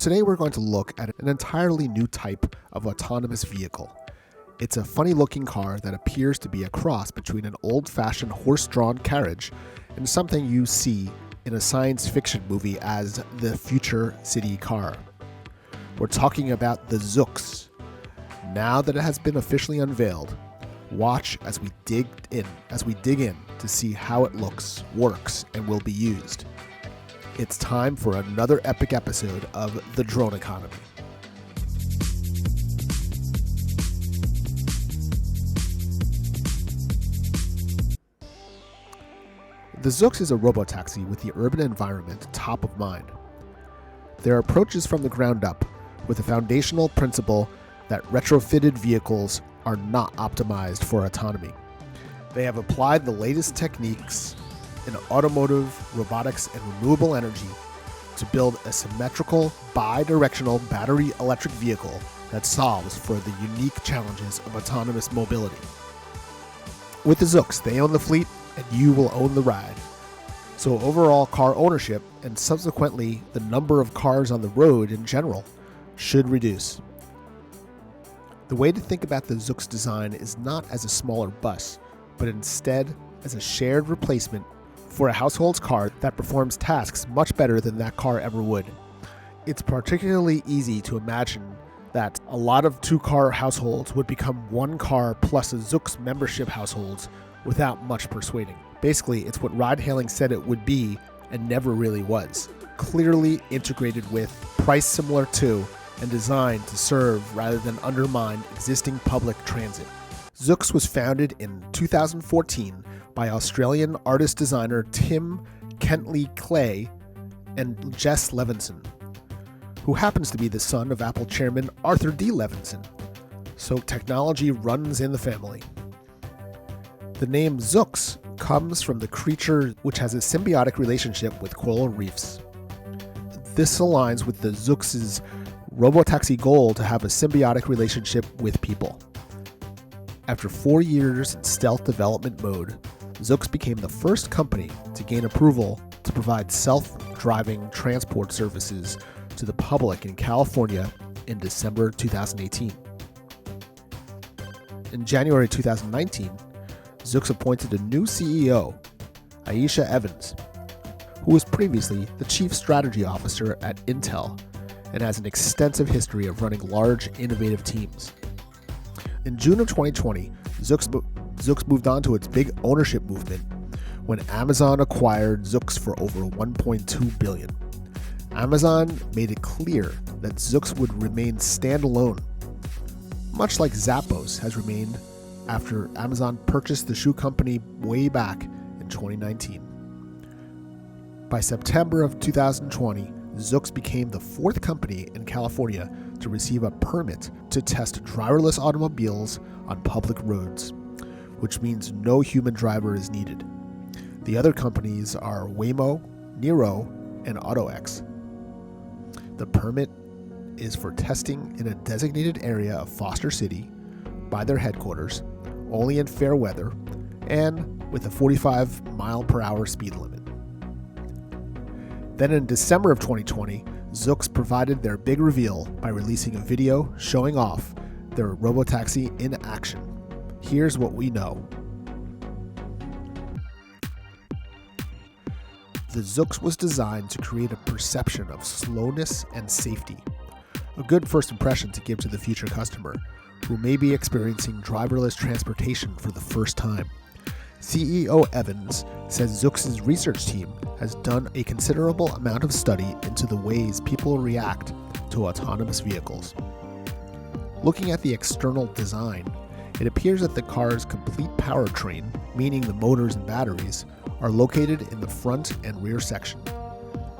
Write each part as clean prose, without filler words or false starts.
Today we're going to look at an entirely new type of autonomous vehicle. It's a funny-looking car that appears to be a cross between an old-fashioned horse-drawn carriage and something you see in a science fiction movie as the future city car. We're talking about the Zoox. Now that it has been officially unveiled, watch as we dig in to see how it looks, works, and will be used. It's time for another epic episode of The Drone Economy. The Zoox is a robotaxi with the urban environment top of mind. Their approach is from the ground up, with a foundational principle that retrofitted vehicles are not optimized for autonomy. They have applied the latest techniques in automotive, robotics, and renewable energy to build a symmetrical, bi-directional battery electric vehicle that solves for the unique challenges of autonomous mobility. With the Zoox, they own the fleet and you will own the ride. So overall car ownership, and subsequently the number of cars on the road in general, should reduce. The way to think about the Zoox design is not as a smaller bus, but instead as a shared replacement for a household's car that performs tasks much better than that car ever would. It's particularly easy to imagine that a lot of two-car households would become one car plus a Zoox membership households without much persuading. Basically, it's what ride-hailing said it would be and never really was. Clearly integrated with, priced similar to, and designed to serve rather than undermine existing public transit. Zoox was founded in 2014 by Australian artist-designer Tim Kentley-Clay and Jess Levinson, who happens to be the son of Apple chairman Arthur D. Levinson. So technology runs in the family. The name Zoox comes from the creature which has a symbiotic relationship with coral reefs. This aligns with the Zoox's robotaxi goal to have a symbiotic relationship with people. After 4 years in stealth development mode, Zoox became the first company to gain approval to provide self-driving transport services to the public in California in December 2018. In January 2019, Zoox appointed a new CEO, Aisha Evans, who was previously the chief strategy officer at Intel and has an extensive history of running large, innovative teams. In June of 2020, Zoox moved on to its big ownership movement when Amazon acquired Zoox for over $1.2 billion. Amazon made it clear that Zoox would remain standalone, much like Zappos has remained after Amazon purchased the shoe company way back in 2019. By September of 2020, Zoox became the fourth company in California to receive a permit to test driverless automobiles on public roads, which means no human driver is needed. The other companies are Waymo, Niro, and AutoX. The permit is for testing in a designated area of Foster City by their headquarters, only in fair weather, and with a 45-mile-per-hour speed limit. Then in December of 2020, Zoox provided their big reveal by releasing a video showing off their robotaxi in action. Here's what we know. The Zoox was designed to create a perception of slowness and safety, a good first impression to give to the future customer, who may be experiencing driverless transportation for the first time. CEO Evans says Zoox's research team has done a considerable amount of study into the ways people react to autonomous vehicles. Looking at the external design, it appears that the car's complete powertrain, meaning the motors and batteries, are located in the front and rear section.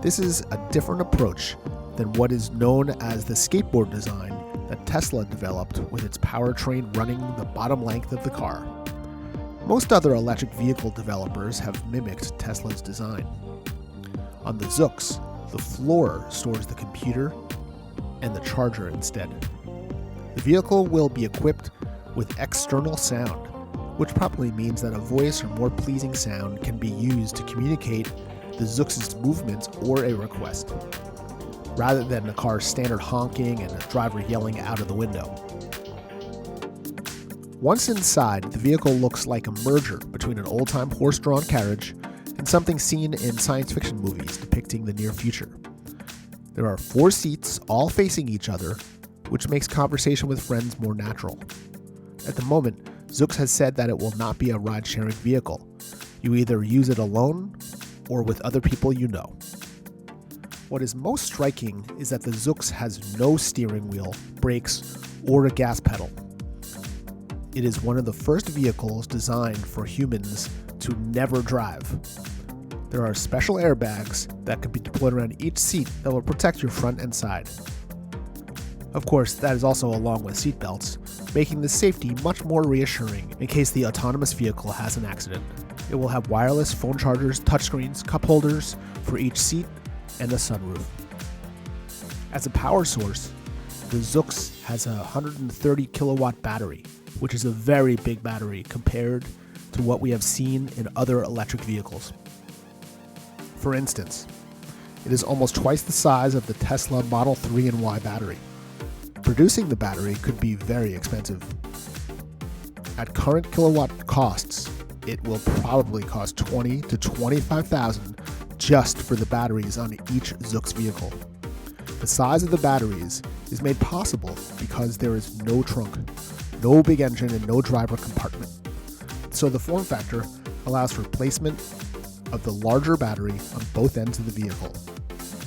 This is a different approach than what is known as the skateboard design that Tesla developed with its powertrain running the bottom length of the car. Most other electric vehicle developers have mimicked Tesla's design. On the Zoox, the floor stores the computer and the charger instead. The vehicle will be equipped with external sound, which probably means that a voice or more pleasing sound can be used to communicate the Zoox's movements or a request. rather than the car's standard honking and a driver yelling out of the window. Once inside, the vehicle looks like a merger between an old-time horse-drawn carriage and something seen in science fiction movies depicting the near future. There are 4 seats all facing each other, which makes conversation with friends more natural. At the moment, Zoox has said that it will not be a ride-sharing vehicle. You either use it alone or with other people you know. What is most striking is that the Zoox has no steering wheel, brakes, or a gas pedal. It is one of the first vehicles designed for humans to never drive. There are special airbags that can be deployed around each seat that will protect your front and side. Of course, that is also along with seatbelts, making the safety much more reassuring in case the autonomous vehicle has an accident. It will have wireless phone chargers, touchscreens, cup holders for each seat, and a sunroof. As a power source, the Zoox has a 130 kilowatt battery, which is a very big battery compared to what we have seen in other electric vehicles. For instance, it is almost twice the size of the Tesla Model 3 and Y battery. Producing the battery could be very expensive. At current kilowatt costs, it will probably cost $20,000 to $25,000 just for the batteries on each Zoox vehicle. The size of the batteries is made possible because there is no trunk, no big engine, and no driver compartment. So the form factor allows for placement of the larger battery on both ends of the vehicle.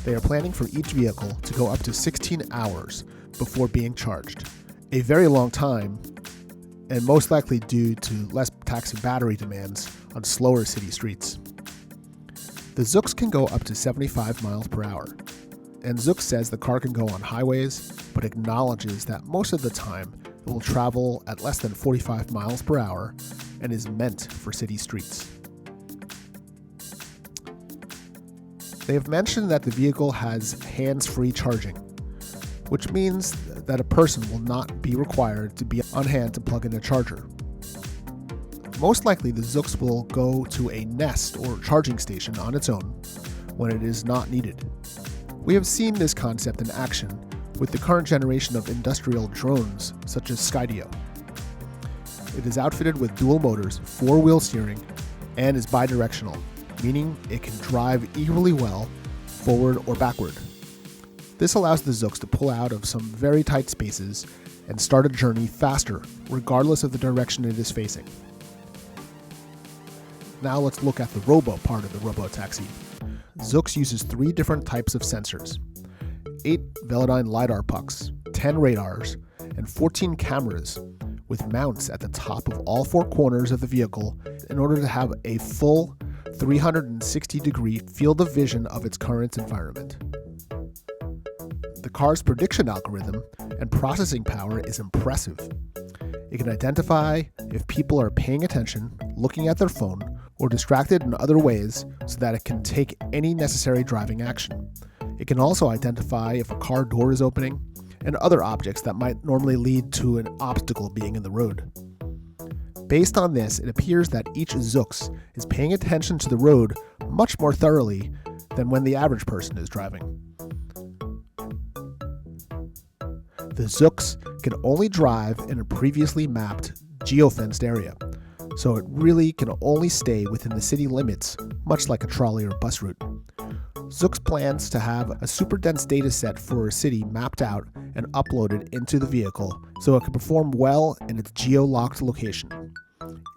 They are planning for each vehicle to go up to 16 hours before being charged, a very long time, and most likely due to less taxing battery demands on slower city streets. The Zoox can go up to 75 miles per hour, and Zoox says the car can go on highways, but acknowledges that most of the time it will travel at less than 45 miles per hour and is meant for city streets. They have mentioned that the vehicle has hands-free charging, which means that a person will not be required to be on hand to plug in a charger. Most likely, the Zoox will go to a Nest or charging station on its own when it is not needed. We have seen this concept in action with the current generation of industrial drones, such as Skydio. It is outfitted with dual motors, 4-wheel steering, and is bidirectional, meaning it can drive equally well forward or backward. This allows the Zoox to pull out of some very tight spaces and start a journey faster, regardless of the direction it is facing. Now let's look at the robo part of the robotaxi. Zoox uses 3 different types of sensors: 8 Velodyne LiDAR pucks, 10 radars, and 14 cameras with mounts at the top of all 4 corners of the vehicle in order to have a full 360-degree field of vision of its current environment. The car's prediction algorithm and processing power is impressive. It can identify if people are paying attention, looking at their phone, or distracted in other ways so that it can take any necessary driving action. It can also identify if a car door is opening and other objects that might normally lead to an obstacle being in the road. Based on this, it appears that each Zoox is paying attention to the road much more thoroughly than when the average person is driving. The Zoox can only drive in a previously mapped geofenced area, so it really can only stay within the city limits, much like a trolley or bus route. Zoox plans to have a super dense data set for a city mapped out and uploaded into the vehicle so it can perform well in its geo-locked location.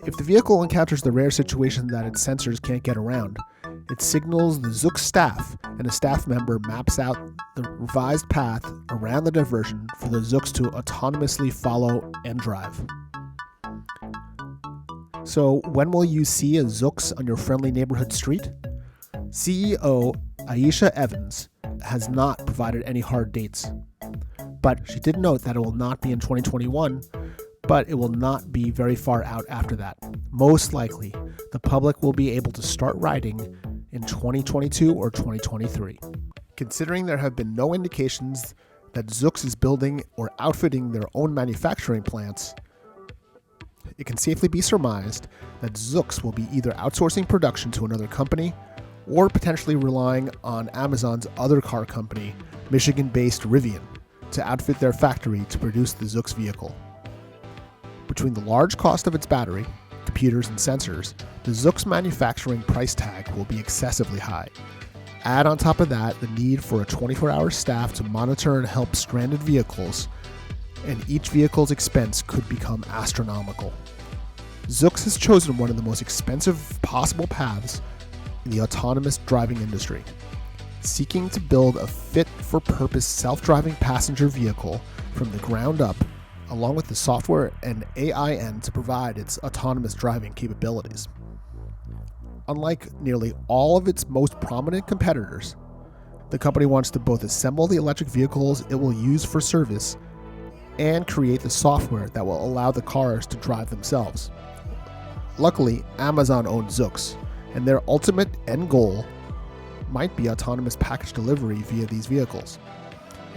If the vehicle encounters the rare situation that its sensors can't get around, it signals the Zoox staff, and a staff member maps out the revised path around the diversion for the Zoox to autonomously follow and drive. So when will you see a Zoox on your friendly neighborhood street? CEO Aisha Evans has not provided any hard dates, but she did note that it will not be in 2021, but it will not be very far out after that. Most likely, the public will be able to start riding in 2022 or 2023. Considering there have been no indications that Zoox is building or outfitting their own manufacturing plants, it can safely be surmised that Zoox will be either outsourcing production to another company or potentially relying on Amazon's other car company, Michigan-based Rivian, to outfit their factory to produce the Zoox vehicle. Between the large cost of its battery, computers, and sensors, the Zoox manufacturing price tag will be excessively high. Add on top of that the need for a 24-hour staff to monitor and help stranded vehicles, and each vehicle's expense could become astronomical. Zoox has chosen one of the most expensive possible paths in the autonomous driving industry, seeking to build a fit-for-purpose self-driving passenger vehicle from the ground up, along with the software and AI end to provide its autonomous driving capabilities. Unlike nearly all of its most prominent competitors, the company wants to both assemble the electric vehicles it will use for service and create the software that will allow the cars to drive themselves. Luckily, Amazon owns Zoox, and their ultimate end goal might be autonomous package delivery via these vehicles.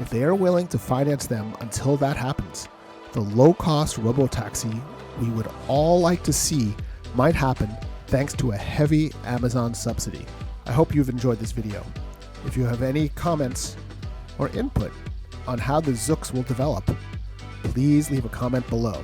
If they are willing to finance them until that happens, the low-cost robotaxi we would all like to see might happen thanks to a heavy Amazon subsidy. I hope you've enjoyed this video. If you have any comments or input on how the Zoox will develop, please leave a comment below.